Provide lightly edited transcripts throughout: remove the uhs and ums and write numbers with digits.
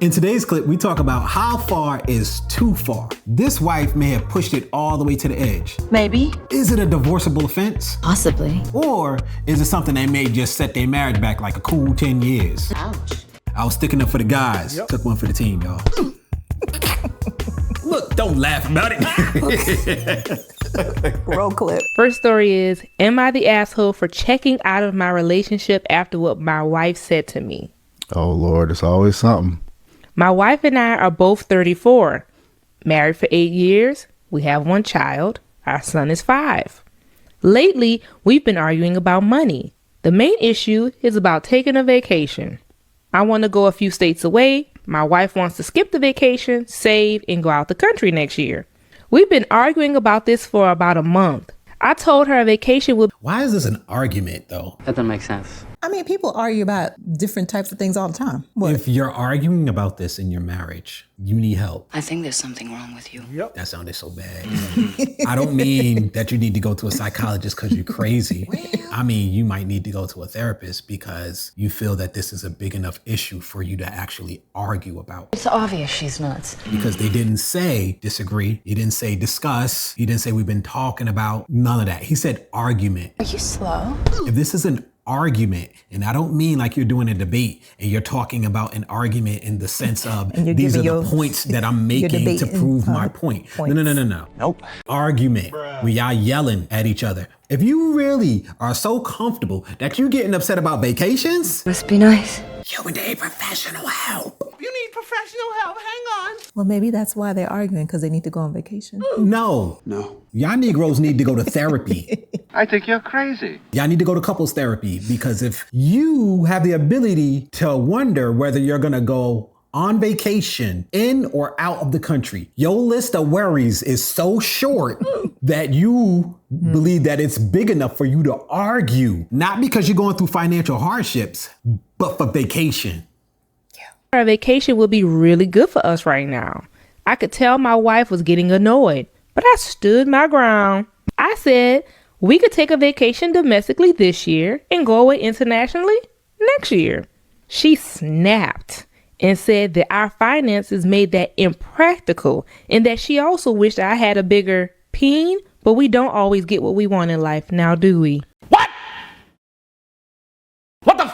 In today's clip, we talk about how far is too far. This wife may have pushed it all the way to the edge. Maybe. Is it a divorceable offense? Possibly. Or is it something that may just set their marriage back like a cool 10 years? Ouch. I was sticking up for the guys. Yep. Took one for the team, y'all. Look, don't laugh about it. Roll clip. First story is, am I the asshole for checking out of my relationship after what my wife said to me? Oh, Lord, it's always something. My wife and I are both 34, married for 8 years. We have one child. Our son is 5. Lately, we've been arguing about money. The main issue is about taking a vacation. I want to go a few states away. My wife wants to skip the vacation, save, and go out the country next year. We've been arguing about this for about a month. I told her a vacation would... Why is this an argument, though? That doesn't make sense. I mean, people argue about different types of things all the time. What? If you're arguing about this in your marriage, you need help. I think there's something wrong with you. Yep. That sounded so bad. I don't mean that you need to go to a psychologist because you're crazy. I mean, you might need to go to a therapist because you feel that this is a big enough issue for you to actually argue about. It's obvious she's nuts. Because they didn't say disagree. He didn't say discuss. He didn't say we've been talking about. None of that. He said argument. Are you slow? If this is an argument, and I don't mean like you're doing a debate and you're talking about an argument in the sense of these are the points that I'm making to prove my point. No. Nope. Argument, where y'all yelling at each other. If you really are so comfortable that you're getting upset about vacations, Must be nice. you would need professional help. You need professional help. Hang on. Well, maybe that's why they're arguing, because they need to go on vacation. No. Y'all Negroes need to go to therapy. I think you're crazy. Y'all need to go to couples therapy, because if you have the ability to wonder whether you're gonna go on vacation in or out of the country, your list of worries is so short that you believe that it's big enough for you to argue, not because you're going through financial hardships, but for vacation. Our vacation would be really good for us right now. I could tell my wife was getting annoyed, but I stood my ground. I said we could take a vacation domestically this year and go away internationally next year. She snapped and said that our finances made that impractical and that she also wished I had a bigger peen, but we don't always get what we want in life now, do we? What? What the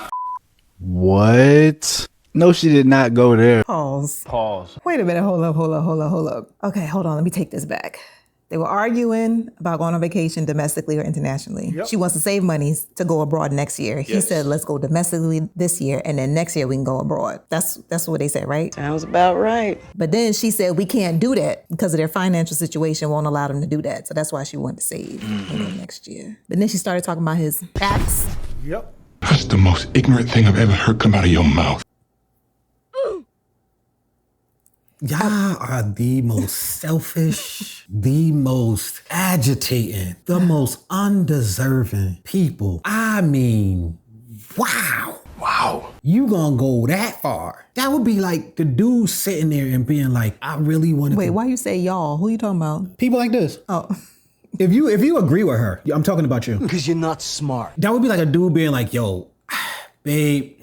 What? No, she did not go there. Pause. Pause. Wait a minute. Hold up. Okay, hold on. Let me take this back. They were arguing about going on vacation domestically or internationally. Yep. She wants to save money to go abroad next year. Yes. He said, let's go domestically this year, and then next year we can go abroad. That's what they said, right? Sounds about right. But then she said we can't do that because of their financial situation won't allow them to do that. So that's why she wanted to save next year. But then she started talking about his tax. Yep. That's the most ignorant thing I've ever heard come out of your mouth. Y'all are the most selfish, the most agitating, the most undeserving people. I mean, wow. You gonna go that far? That would be like the dude sitting there and being like, I really want to. Wait, why you say y'all? Who you talking about? People like this. Oh. If you agree with her, I'm talking about you. Because you're not smart. That would be like a dude being like, yo, babe,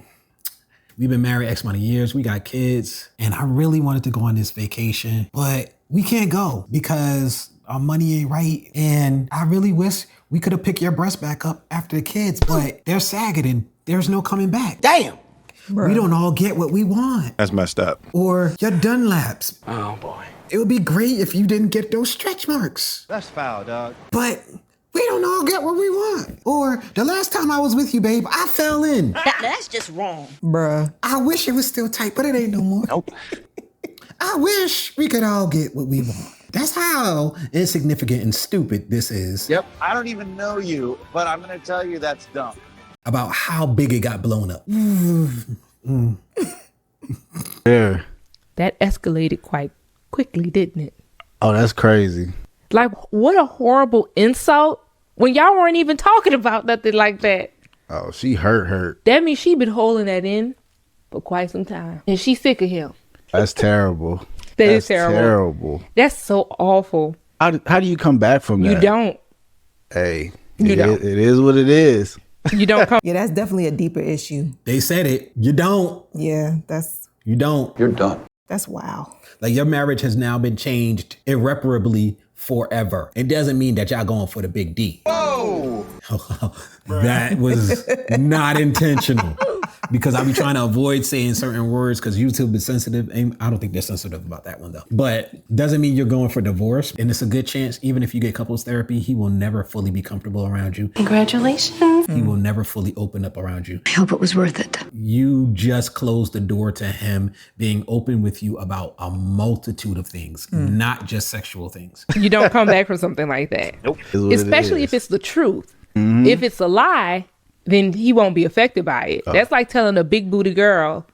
we've been married X amount of years. We got kids. And I really wanted to go on this vacation, but we can't go because our money ain't right. And I really wish we could have picked your breast back up after the kids, but they're sagging and there's no coming back. Damn. We don't all get what we want. That's messed up. Or your Dunlaps. Oh, boy. It would be great if you didn't get those stretch marks. That's foul, dog. But we don't all get what we want. Or the last time I was with you, babe, I fell in. That's just wrong. Bruh. I wish it was still tight, but it ain't no more. Nope. I wish we could all get what we want. That's how insignificant and stupid this is. Yep. I don't even know you, but I'm going to tell you that's dumb. About how big it got blown up. There. That escalated quite quickly, didn't it? Oh, that's crazy. Like, what a horrible insult when y'all weren't even talking about nothing like that. Oh, she hurt. That means she been holding that in for quite some time. And she's sick of him. That's terrible. That's terrible. That's so awful. How do you come back from that? You don't. Hey, You don't. It is what it is. You don't come. Yeah, that's definitely a deeper issue. They said it. You don't. Yeah, that's... You don't. You're done. That's wow. Like your marriage has now been changed irreparably forever. It doesn't mean that y'all going for the big D. Whoa! That was not intentional. Because I'll be trying to avoid saying certain words because YouTube is sensitive. And I don't think they're sensitive about that one though. But doesn't mean you're going for divorce. And it's a good chance, even if you get couples therapy, he will never fully be comfortable around you. Congratulations. He will never fully open up around you. I hope it was worth it. You just closed the door to him being open with you about a multitude of things, not just sexual things. You don't come back from something like that. Nope. Especially if it's the truth. If it's a lie, then he won't be affected by it. That's like telling a big booty girl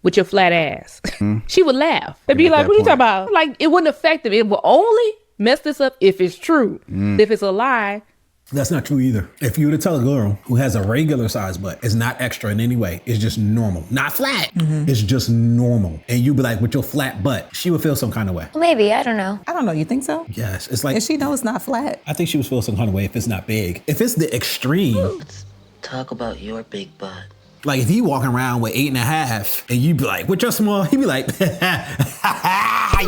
with your flat ass. She would laugh. They'd be like, what are you talking about? Like, it wouldn't affect him. It will only mess this up if it's true. If it's a lie. That's not true either. If you were to tell a girl who has a regular size butt, it's not extra in any way, it's just normal. Not flat. It's just normal. And you'd be like, with your flat butt, she would feel some kind of way. Maybe, I don't know. I don't know. You think so? Yes. It's like, If she knows it's not flat. I think she would feel some kind of way if it's not big. If it's the extreme, Talk about your big butt. like if he walking around with 8.5 and you be like, with your small, he'd be like,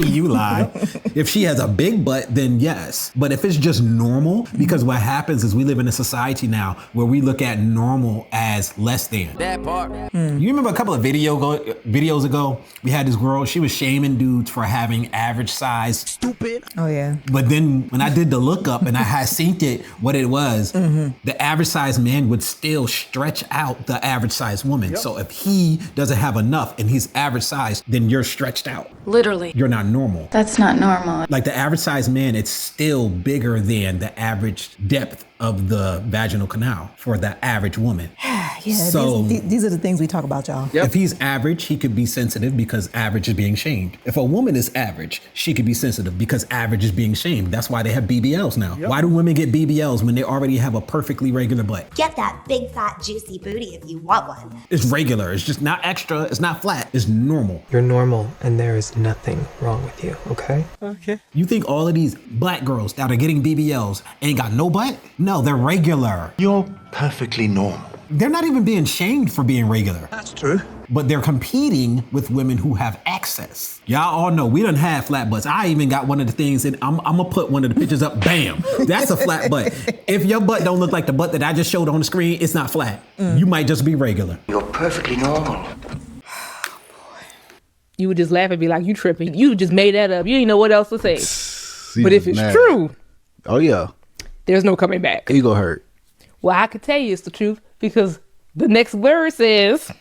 you lie. If she has a big butt, then yes. But if it's just normal, because what happens is we live in a society now where we look at normal as less than. That part. You remember a couple of videos ago, we had this girl, she was shaming dudes for having average size. Stupid. Oh, yeah. But then when I did the lookup and I had seen it, what it was, the average size man would still stretch out the average size woman. So if he doesn't have enough and he's average size, then you're stretched out. Literally. You're not normal. That's not normal. Like the average size man, it's still bigger than the average depth of the vaginal canal for the average woman. Yeah, So- these are the things we talk about, y'all. If he's average, he could be sensitive because average is being shamed. If a woman is average, she could be sensitive because average is being shamed. That's why they have BBLs now. Why do women get BBLs when they already have a perfectly regular butt? Get that big, fat, juicy booty if you want one. It's regular. It's just not extra. It's not flat. It's normal. You're normal, and there is nothing wrong with you, okay? Okay. You think all of these black girls that are getting BBLs ain't got no butt? No, they're regular. You're perfectly normal. They're not even being shamed for being regular. That's true. But they're competing with women who have access. Y'all all know we done had flat butts. I even got one of the things, and I'm gonna put one of the pictures up. Bam, that's a flat butt. If your butt don't look like the butt that I just showed on the screen, it's not flat. You might just be regular. You're perfectly normal. You would just laugh and be like, you tripping. You just made that up. You didn't know what else to say. See, But if it's mad. true, Oh, yeah. there's no coming back. Ego hurt. Well, I could tell you it's the truth because the next word says,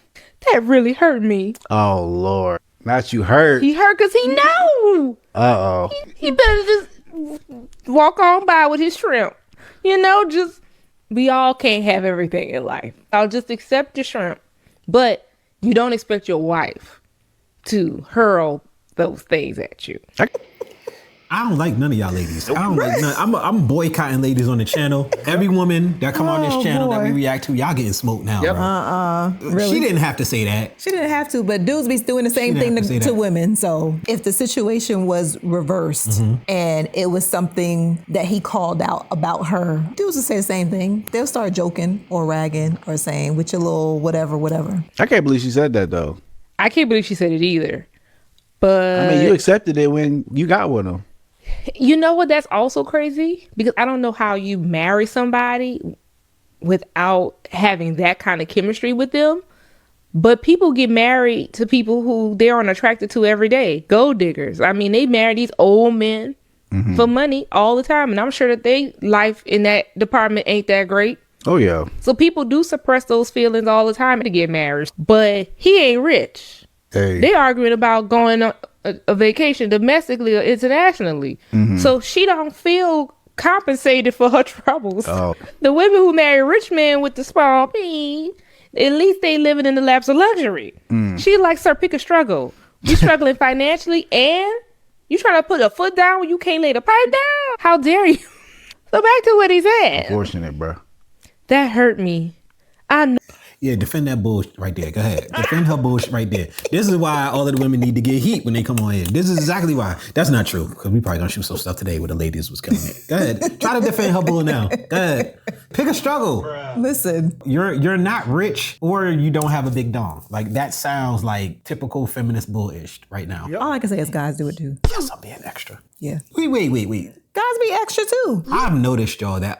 that really hurt me. Oh, Lord. Not you hurt. He hurt because he know. Uh-oh. He better just walk on by with his shrimp. You know, just, we all can't have everything in life. I'll just accept your shrimp. But you don't expect your wife to hurl those things at you. I don't like none of y'all ladies. I don't like none. I'm boycotting ladies on the channel. Every woman that come on this channel that we react to, y'all getting smoked now, bro. Really? She didn't have to say that. She didn't have to, but dudes be doing the same thing to women. So if the situation was reversed and it was something that he called out about her, dudes would say the same thing. They'll start joking or ragging or saying, with your little whatever. I can't believe she said that, though. I can't believe she said it either. But I mean, you accepted it when you got with him. you know what? That's also crazy because I don't know how you marry somebody without having that kind of chemistry with them. But people get married to people who they aren't attracted to every day. Gold diggers. I mean, they marry these old men for money all the time. And I'm sure that their life in that department ain't that great. Oh, yeah. So people do suppress those feelings all the time to get married. But he ain't rich. Hey. They arguing about going on a vacation domestically or internationally. So she don't feel compensated for her troubles. Oh. The women who marry rich men with the small p, at least they living in the laps of luxury. She like, sir, pick a struggle. We struggling financially and you trying to put a foot down when you can't lay the pipe down? How dare you? So back to what he said. Unfortunate, bro. That hurt me. I know. Yeah, defend that bullshit right there. Go ahead. Defend her bullshit right there. This is why all of the women need to get heat when they come on here. This is exactly why. That's not true, because we probably gonna shoot some stuff today where the ladies was killing it. Go ahead. Try to defend her bull now. Go ahead. Pick a struggle. Listen. You're not rich or you don't have a big dong. Like, that sounds like typical feminist bullish right now. All I can say is guys do it too. Yes, I'm being extra. Yeah. Wait. Guys be extra too. I've noticed, y'all, that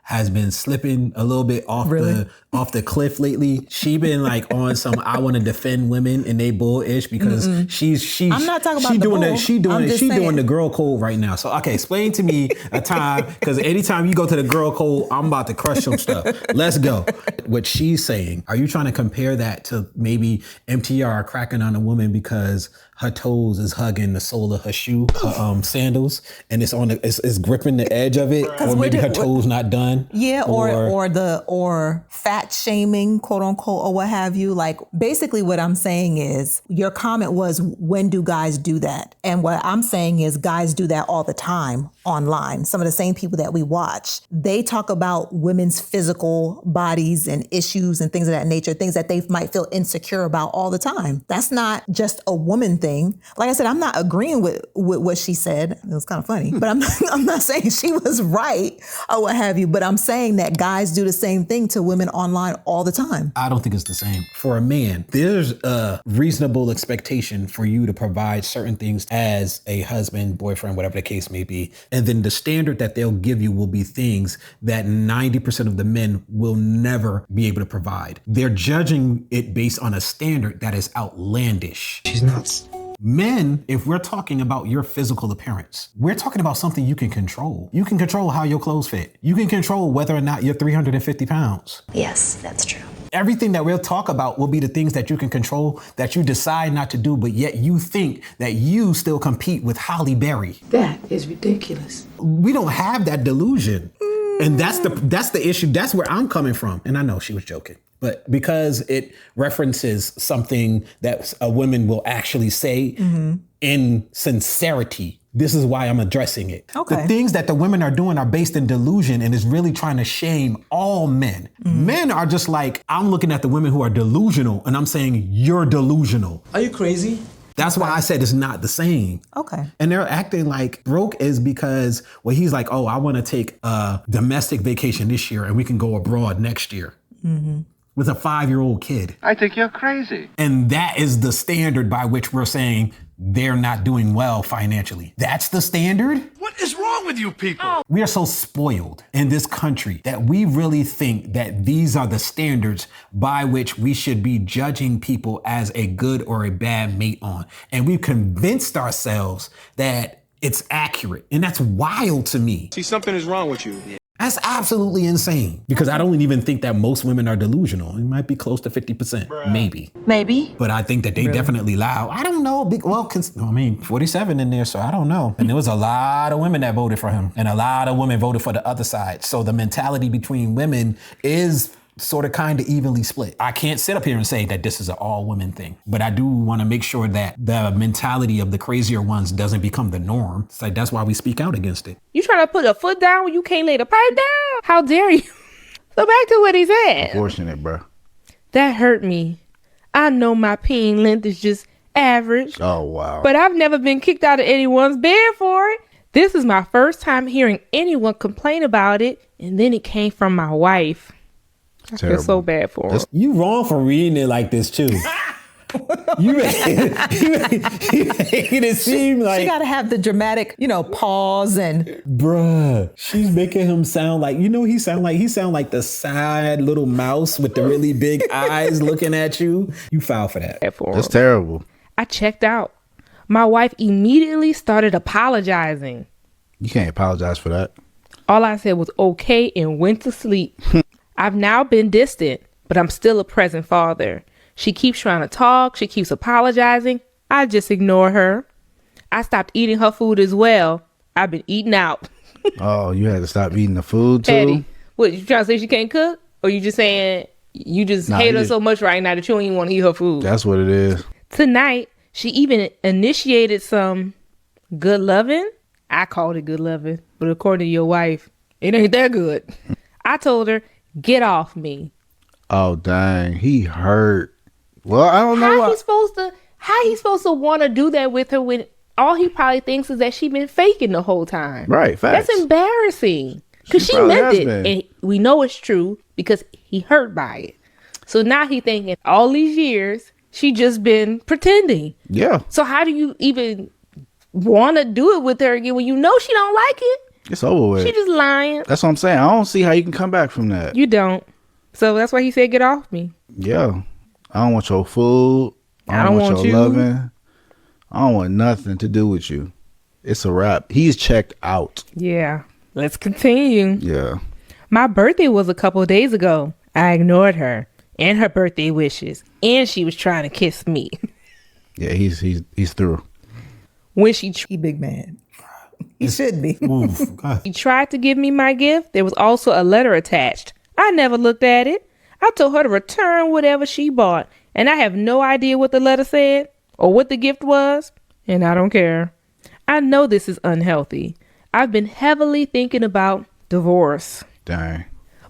has been slipping a little bit off the cliff lately. She been like on some I want to defend women and they bullish because she's I'm not talking about she doing the girl code right now. So okay, explain to me a time, because anytime you go to the girl code, I'm about to crush some stuff. Let's go. What she's saying, are you trying to compare that to maybe MTR cracking on a woman because her toes is hugging the sole of her shoe, her sandals, and it's gripping the edge of it, or maybe her toes not done. Yeah, or fat shaming, quote unquote, or what have you. Like, basically what I'm saying is, your comment was, when do guys do that? And what I'm saying is, guys do that all the time online. Some of the same people that we watch, they talk about women's physical bodies and issues and things of that nature, things that they might feel insecure about all the time. That's not just a woman thing. Like I said, I'm not agreeing with what she said. It was kind of funny, but I'm not saying she was right or what have you, but I'm saying that guys do the same thing to women online all the time. I don't think it's the same. For a man, there's a reasonable expectation for you to provide certain things as a husband, boyfriend, whatever the case may be. And then the standard that they'll give you will be things that 90% of the men will never be able to provide. They're judging it based on a standard that is outlandish. She's nuts. Men, if we're talking about your physical appearance, we're talking about something you can control. You can control how your clothes fit. You can control whether or not you're 350 pounds. Yes, that's true. Everything that we'll talk about will be the things that you can control, that you decide not to do, but yet you think that you still compete with Halle Berry. That is ridiculous. We don't have that delusion. And that's the issue. That's where I'm coming from. And I know she was joking, but because it references something that a woman will actually say in sincerity, this is why I'm addressing it. Okay. The things that the women are doing are based in delusion and is really trying to shame all men. Men are just like, I'm looking at the women who are delusional and I'm saying, you're delusional. Are you crazy? That's why I said it's not the same. Okay. And they're acting like broke is because, well, he's like, oh, I want to take a domestic vacation this year and we can go abroad next year. With a 5-year-old kid. I think you're crazy. And that is the standard by which we're saying they're not doing well financially. That's the standard? What is wrong with you people? We are so spoiled in this country that we really think that these are the standards by which we should be judging people as a good or a bad mate on. And we've convinced ourselves that it's accurate. And that's wild to me. See, something is wrong with you. That's absolutely insane, because I don't even think that most women are delusional. It might be close to 50%, maybe. But I think that they definitely lie. I don't know. Well, 47 in there, so I don't know. And there was a lot of women that voted for him, and a lot of women voted for the other side. So the mentality between women is sort of kind of evenly split. I can't sit up here and say that this is an all women thing, but I do want to make sure that the mentality of the crazier ones doesn't become the norm. It's like, that's why we speak out against it. You trying to put a foot down when you can't lay the pipe down? How dare you? So back to what he said. Unfortunate, bro. That hurt me. I know my peen length is just average. Oh, wow. But I've never been kicked out of anyone's bed for it. This is my first time hearing anyone complain about it, and then it came from my wife. I feel so bad for her. You wrong for reading it like this too. You made it seem like she gotta have the dramatic, pause and bruh. She's making him sound like, he sound like the sad little mouse with the really big eyes looking at you. You foul for that. That's terrible. I checked out. My wife immediately started apologizing. You can't apologize for that. All I said was okay and went to sleep. I've now been distant, but I'm still a present father. She keeps trying to talk. She keeps apologizing. I just ignore her. I stopped eating her food as well. I've been eating out. Oh, you had to stop eating the food too? Eddie, what, you trying to say she can't cook? Or you just saying you just hate her so much right now that you don't even want to eat her food? That's what it is. Tonight, she even initiated some good loving. I called it good loving, but according to your wife, it ain't that good. I told her, get off me. Oh dang, he hurt. Well, I don't know. How he supposed to want to do that with her when all he probably thinks is that she been faking the whole time? Right, facts. That's embarrassing. Because she meant it. And we know it's true because he hurt by it. So now he thinking all these years, she just been pretending. Yeah. So how do you even want to do it with her again when you know she don't like it? It's over with. She just lying. That's what I'm saying. I don't see how you can come back from that. You don't. So that's why he said, get off me. Yeah. I don't want your food. I don't want your loving. I don't want nothing to do with you. It's a wrap. He's checked out. Yeah. Let's continue. Yeah. My birthday was a couple of days ago. I ignored her and her birthday wishes. And she was trying to kiss me. Yeah, he's through. When he big man. He should be. He tried to give me my gift. There was also a letter attached. I never looked at it. I told her to return whatever she bought. And I have no idea what the letter said or what the gift was. And I don't care. I know this is unhealthy. I've been heavily thinking about divorce. Dang.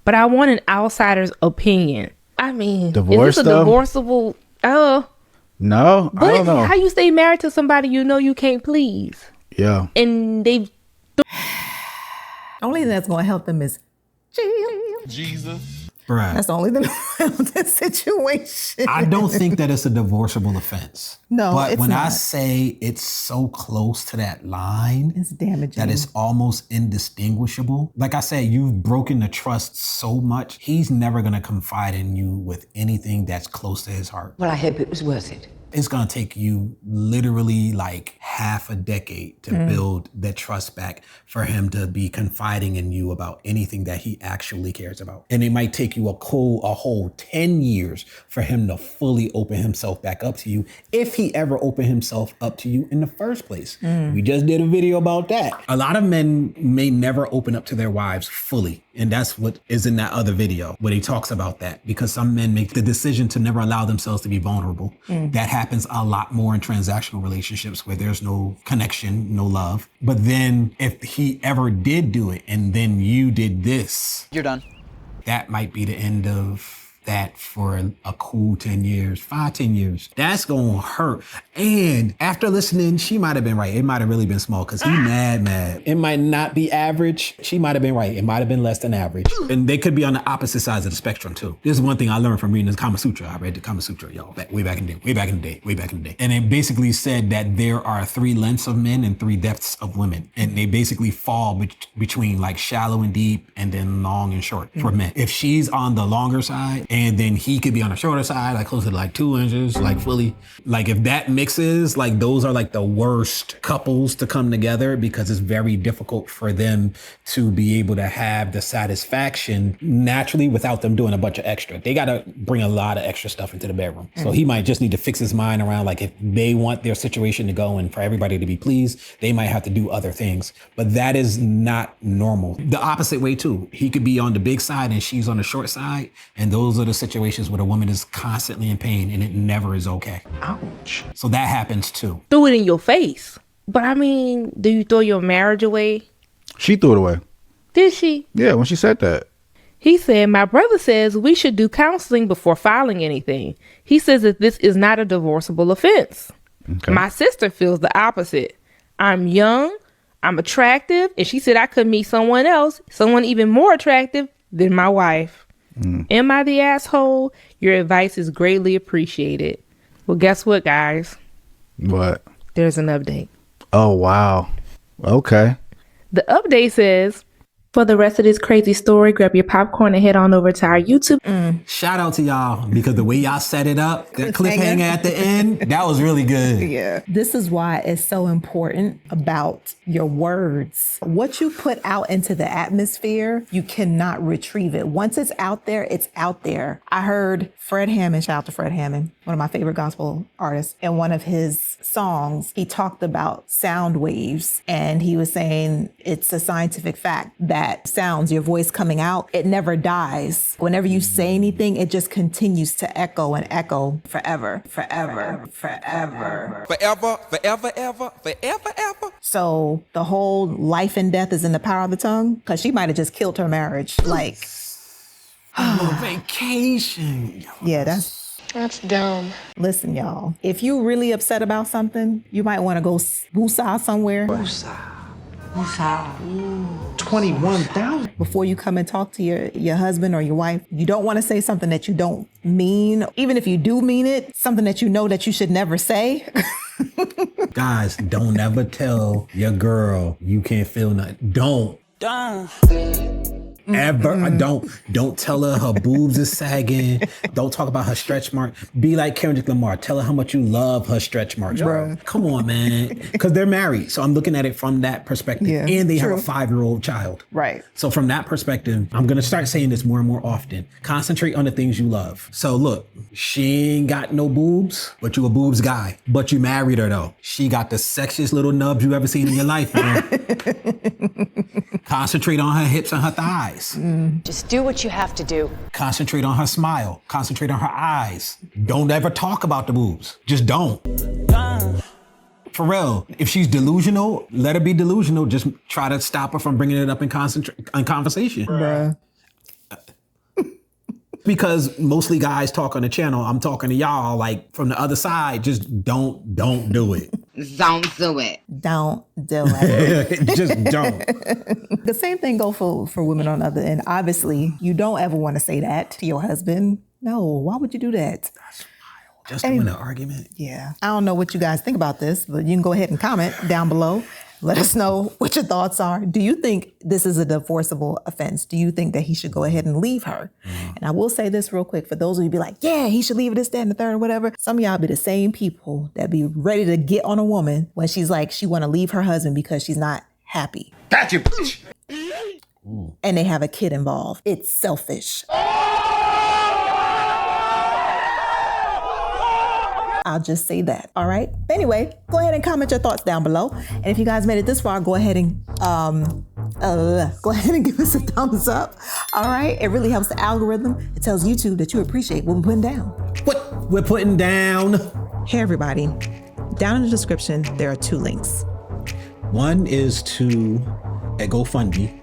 But I want an outsider's opinion. I mean, divorce is this a divorceable? No, but I don't know. How you stay married to somebody you know you can't please? Yeah. And they've... Only thing that's going to help them is Jesus. Right. That's the only thing about this situation. I don't think that it's a divorceable offense. No, but it's when not. I say it's so close to that line, it's damaging. That it's almost indistinguishable. Like I said, you've broken the trust so much. He's never going to confide in you with anything that's close to his heart. Well, I hope it was worth it. It's going to take you literally like half a decade to build that trust back for him to be confiding in you about anything that he actually cares about. And it might take you a whole 10 years for him to fully open himself back up to you, if he ever opened himself up to you in the first place. We just did a video about that. A lot of men may never open up to their wives fully. And that's what is in that other video where he talks about that, because some men make the decision to never allow themselves to be vulnerable. That happens a lot more in transactional relationships where there's no connection, no love. But then if he ever did do it and then you did this, You're done. that might be the end of that for a cool 10 years, 5-10 years. That's gonna hurt. And after listening, she might have been right. It might have really been small because he mad. It might not be average. She might have been right. It might have been less than average. And they could be on the opposite sides of the spectrum too. This is one thing I learned from reading the Kama Sutra. I read the Kama Sutra, y'all, way back in the day. And it basically said that there are 3 lengths of men and 3 depths of women. And they basically fall between like shallow and deep and then long and short for men. If she's on the longer side, and then he could be on the shorter side, like closer to like 2 inches, like fully. Like if that mixes, like those are like the worst couples to come together because it's very difficult for them to be able to have the satisfaction naturally without them doing a bunch of extra. They got to bring a lot of extra stuff into the bedroom. So he might just need to fix his mind around like if they want their situation to go and for everybody to be pleased, they might have to do other things. But that is not normal. The opposite way too. He could be on the big side and she's on the short side. And those are the situations where the woman is constantly in pain and it never is okay. Ouch. So that happens too. Threw it in your face. But I mean, do you throw your marriage away? She threw it away. Did she? Yeah, when she said that. He said, my brother says we should do counseling before filing anything. He says that this is not a divorceable offense. Okay. My sister feels the opposite. I'm young, I'm attractive, and she said I could meet someone else, someone even more attractive than my wife. Am I the asshole? Your advice is greatly appreciated. Well, guess what, guys? What? There's an update. Oh, wow. Okay. The update says, for the rest of this crazy story, grab your popcorn and head on over to our YouTube. Shout out to y'all because the way y'all set it up, that cliffhanger at the end, that was really good. Yeah. This is why it's so important about your words. What you put out into the atmosphere, you cannot retrieve it. Once it's out there, it's out there. I heard Fred Hammond, shout out to Fred Hammond, one of my favorite gospel artists. In one of his songs, he talked about sound waves and he was saying it's a scientific fact that sounds, your voice coming out, it never dies. Whenever you say anything, it just continues to echo and echo forever. So the whole life and death is in the power of the tongue, because she might have just killed her marriage. Like, On vacation. Yeah, that's dumb. Listen, y'all. If you really upset about something, you might want to go woosah somewhere. Woosah. 21,000 before you come and talk to your husband or your wife. You don't want to say something that you don't mean. Even if you do mean it, something that you know that you should never say. Guys, don't ever tell your girl you can't feel nothing. Don't. Ever. Don't tell her boobs is sagging. Don't talk about her stretch mark. Be like Kendrick Lamar. Tell her how much you love her stretch marks. Bro. Come on, man. Because they're married. So I'm looking at it from that perspective. Yeah, and they true. have a 5-year-old child. Right. So from that perspective, I'm going to start saying this more and more often. Concentrate on the things you love. So look, she ain't got no boobs, but you a boobs guy. But you married her though. She got the sexiest little nubs you ever seen in your life, man. Concentrate on her hips and her thighs. Just do what you have to do. Concentrate on her smile. Concentrate on her eyes. Don't ever talk about the boobs. Just don't. For real. If she's delusional, let her be delusional. Just try to stop her from bringing it up in conversation. Bruh. Because mostly guys talk on the channel. I'm talking to y'all like from the other side. Just don't do it. Don't do it. Don't do it. Just don't. The same thing go for women on the other end. Obviously, you don't ever want to say that to your husband. No, why would you do that? That's wild. Just to win an argument. Yeah. I don't know what you guys think about this, but you can go ahead and comment down below. Let us know what your thoughts are. Do you think this is a divorceable offense? Do you think that he should go ahead and leave her? And I will say this real quick. For those of you be like, yeah, he should leave this, that, and the third, or whatever. Some of y'all be the same people that be ready to get on a woman when she's like, she want to leave her husband because she's not happy. Got you, bitch. And they have a kid involved. It's selfish. I'll just say that, all right? Anyway, go ahead and comment your thoughts down below. And if you guys made it this far, go ahead and give us a thumbs up, all right? It really helps the algorithm. It tells YouTube that you appreciate what we're putting down. What we're putting down. Hey, everybody. Down in the description, there are 2 links. One is to a GoFundMe,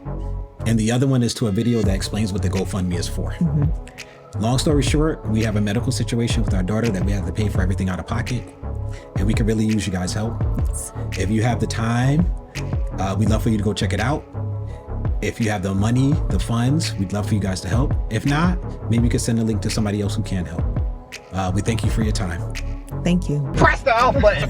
and the other one is to a video that explains what the GoFundMe is for. Long story short, we have a medical situation with our daughter that we have to pay for everything out of pocket, and we could really use you guys' help. If you have the time, we'd love for you to go check it out. If you have the money, the funds, we'd love for you guys to help. If not, maybe you could send a link to somebody else who can help. We thank you for your time. Thank you. Press the off button.